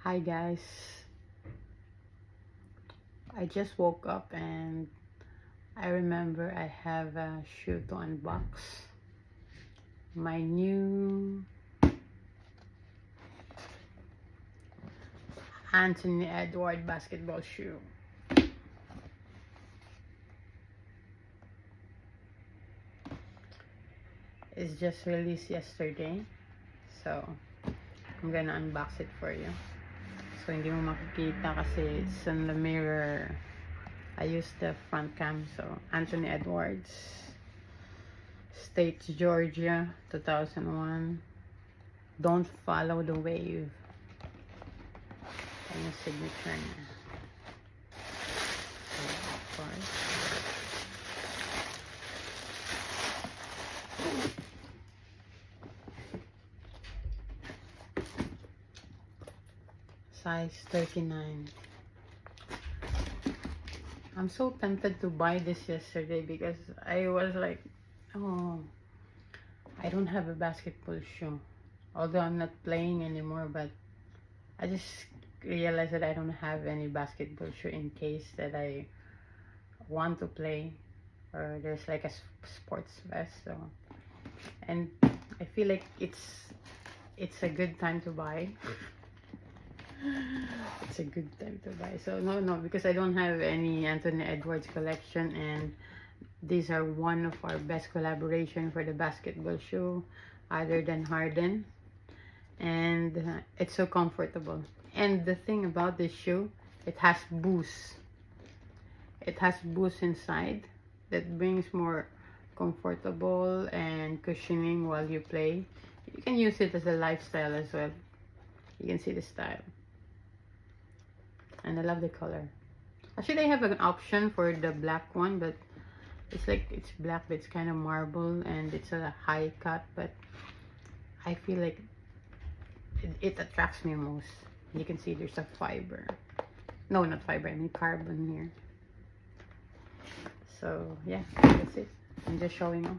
Hi guys, I just woke up and I remember I have a shoe to unbox. My new Anthony Edwards basketball shoe. It's just released yesterday, so I'm gonna unbox it for you. So hindi mo makikita kasi it's on the mirror. I used the front cam. So Anthony Edwards, State Georgia, 2001. Don't follow the wave. Yan yung signature niya. So, of course. Size 39. I'm so tempted to buy this yesterday because I was like, oh, I don't have a basketball shoe. Although I'm not playing anymore, but I just realized that I don't have any basketball shoe in case that I want to play or there's like a sports vest. So, and I feel like it's a good time to buy. It's a good time to buy. So no, because I don't have any Anthony Edwards collection, and these are one of our best collaboration for the basketball shoe, other than Harden. And it's so comfortable. And the thing about this shoe, it has boost. It has boost inside that brings more comfortable and cushioning while you play. You can use it as a lifestyle as well. You can see the style. And I love the color. Actually, I have an option for the black one, but it's like it's black, but it's kind of marble and it's a high cut, but I feel like it attracts me most. You can see there's a fiber. No, not fiber, I mean carbon here. So yeah, that's it. I'm just showing off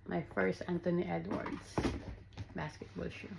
my first Anthony Edwards basketball shoe.